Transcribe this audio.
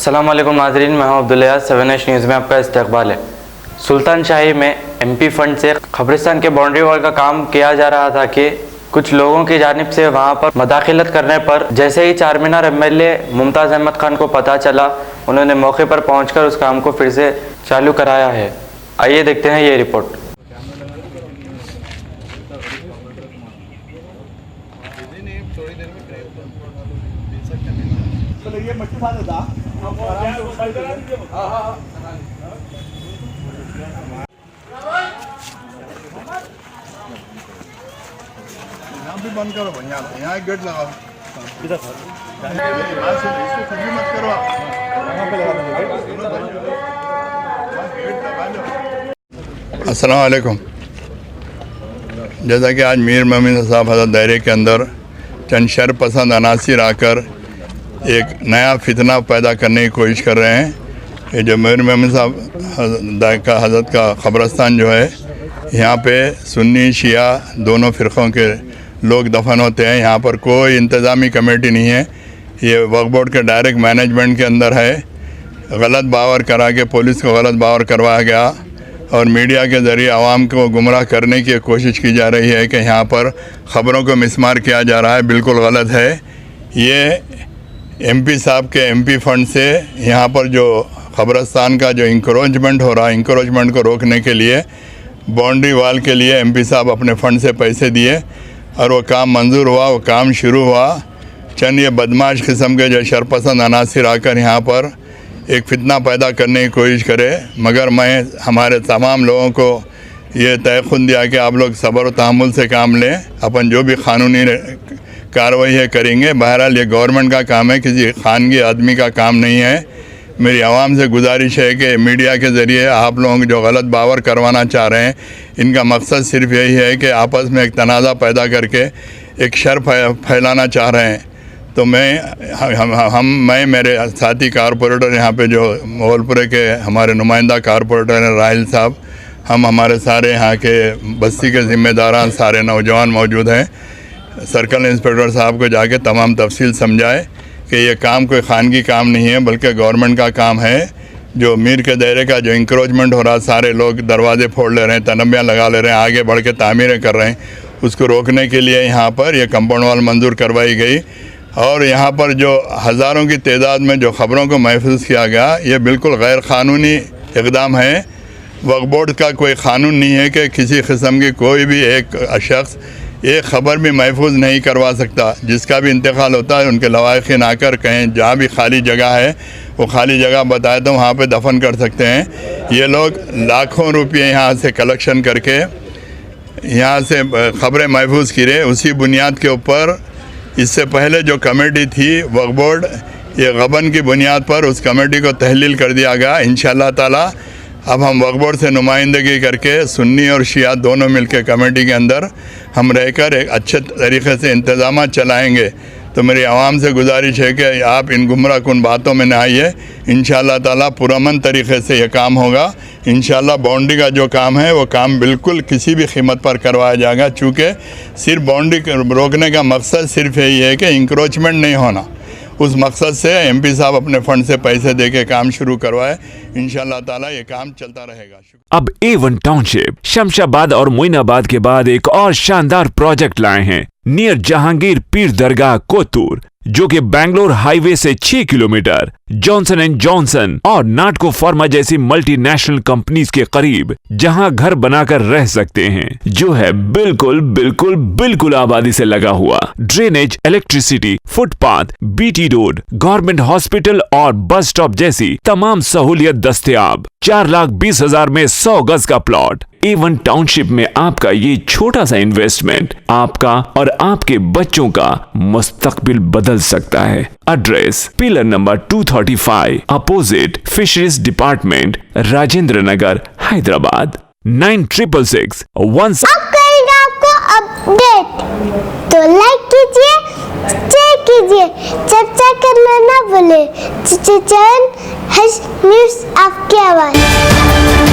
अस्सलाम वालेकुम नाज़रीन, मैं हूं अब्दुल्ला। 7H न्यूज़ में आपका इस्तकबाल है। सुल्तान शाही में MP फंड से कब्रिस्तान के बाउंड्री वॉल का काम किया जा रहा था कि कुछ लोगों की जानिब से वहां पर मदाखिलत करने पर जैसे ही चारमीनार MLA मुमताज़ अहमद खान को पता चला, उन्होंने मौके पर पहुंचकर उस काम को फिर से चालू कराया है। आइए देखते हैं ये रिपोर्ट। यहाँ भी बंद करो, यहाँ एक गेट लगाओ। इधर इसको खुली मत करो आप। अस्सलाम वालेकुम। जैसा कि आज मीर मोमिन साहब हज़रत दायरे के अंदर चंद शर पसंद अनासिर आकर एक नया फितना पैदा करने की कोशिश कर रहे हैं। ये जो मीर मोमिन साहब का हज़रत का कब्रिस्तान जो है, यहाँ पे सुन्नी शिया दोनों फ़िरक़ों के लोग दफन होते हैं। यहाँ पर कोई इंतज़ामी कमेटी नहीं है। ये वक्फ बोर्ड के डायरेक्ट मैनेजमेंट के अंदर है। गलत बावर करा के पुलिस को गलत बावर करवाया गया और मीडिया के ज़रिए आवाम को गुमराह करने की कोशिश की जा रही है कि यहाँ पर ख़बरों को मिसमार किया जा रहा है। बिल्कुल गलत है। ये MP साहब के MP फंड से यहाँ पर जो कब्रिस्तान का जो इंक्रोचमेंट हो रहा है, इंक्रोचमेंट को रोकने के लिए बाउंड्री वाल के लिए MP साहब अपने फ़ंड से पैसे दिए और वो काम मंजूर हुआ, वो काम शुरू हुआ। चंद ये बदमाश किस्म के जो शरपसंद अनासिर आकर यहाँ पर एक फितना पैदा करने की कोशिश करे, मगर मैं हमारे तमाम लोगों को ये तयख़ुन दिया कि आप लोग सब्र और तहम्मुल से काम लें। अपन जो भी क़ानूनी कार्रवाई है करेंगे। बहरहाल ये गवर्नमेंट का काम है, किसी खानगी आदमी का काम नहीं है। मेरी आवाम से गुजारिश है कि मीडिया के ज़रिए आप लोग जो गलत बावर करवाना चाह रहे हैं, इनका मकसद सिर्फ यही है कि आपस में एक तनाज़ा पैदा करके एक शर फैलाना चाह रहे हैं। तो मैं मेरे साथी कारपोरेटर यहाँ पे जो मोगलपुरे के हमारे नुमाइंदा कारपोरेटर हैं राहिल साहब, हम हमारे सारे यहाँ के बस्ती के ज़िम्मेदारान सारे नौजवान मौजूद हैं। सर्कल इंस्पेक्टर साहब को जाके तमाम तफसील समझाए कि ये काम कोई खानगी काम नहीं है, बल्कि गवर्नमेंट का काम है। जो मीर के दायरे का जो इंक्रोचमेंट हो रहा है, सारे लोग दरवाजे फोड़ ले रहे हैं, तनबियाँ लगा ले रहे हैं, आगे बढ़ के तामीरें कर रहे हैं। उसको रोकने के लिए यहाँ पर ये कंपाउंड वाल मंजूर करवाई गई और यहाँ पर जो हज़ारों की तादाद में जो ख़बरों को महफूज किया गया, ये बिल्कुल गैर क़ानूनी इक़दाम है। वक्फ बोर्ड का कोई क़ानून नहीं है कि किसी किस्म की कोई भी एक शख्स एक ख़बर भी महफूज नहीं करवा सकता। जिसका भी इंतकाल होता है उनके लवाहिक़ीन आकर कहें जहाँ भी खाली जगह है वो खाली जगह बताए तो वहाँ पे दफन कर सकते हैं। ये लोग लाखों रुपये यहाँ से कलेक्शन करके यहाँ से ख़बरें महफूज की रहे। उसी बुनियाद के ऊपर इससे पहले जो कमेटी थी वक्फ बोर्ड, ये गबन की बुनियाद पर उस कमेटी को तहलील कर दिया गया। इंशाअल्लाह ताला अब हम वक्फ बोर्ड से नुमाइंदगी करके सुन्नी और शिया दोनों मिलकर कमेटी के अंदर हम रहकर एक अच्छे तरीक़े से इंतज़ाम चलाएँगे। तो मेरी आवाम से गुजारिश है कि आप इन गुमराह कुन बातों में न आइए। इंशाअल्लाह ताला पुरअमन तरीक़े से ये काम होगा। इंशाअल्लाह बाउंड्री का जो काम है वो काम बिल्कुल किसी भी कीमत पर करवाया जाएगा, चूँकि सिर्फ बाउंड्री रोकने का मकसद सिर्फ यही है कि इंक्रोचमेंट नहीं होना। उस मकसद से MP साहब अपने फंड से पैसे दे के काम शुरू करवाए। इंशाअल्लाह ताला ये काम चलता रहेगा। अब A1 टाउनशिप शमशाबाद और मोइनाबाद के बाद एक और शानदार प्रोजेक्ट लाए हैं नियर जहांगीर पीर दरगाह कोतूर, जो कि बैंगलोर हाईवे से 6 किलोमीटर जॉनसन एंड जॉनसन और नाटको फार्मा जैसी मल्टीनेशनल कंपनीज के करीब, जहां घर बनाकर रह सकते हैं, जो है बिल्कुल बिल्कुल बिल्कुल आबादी से लगा हुआ। Drainage, electricity, footpath, BT road, government hospital और बस स्टॉप जैसी तमाम सहूलियत दस्तयाब। 4,20,000 में 100 गज का प्लॉट। A1 टाउनशिप में आपका ये छोटा सा इन्वेस्टमेंट आपका और आपके बच्चों का मुस्तकबिल बदल सकता है। Address pillar number 235 opposite fisheries department, Rajendra Nagar, Hyderabad. 9666 अब करेंगे आपको अपडेट, तो लाइक कीजिए, शेयर कीजिए, चर्चा करना ना भूले। चैनल न्यूज़ आपकी आवाज़।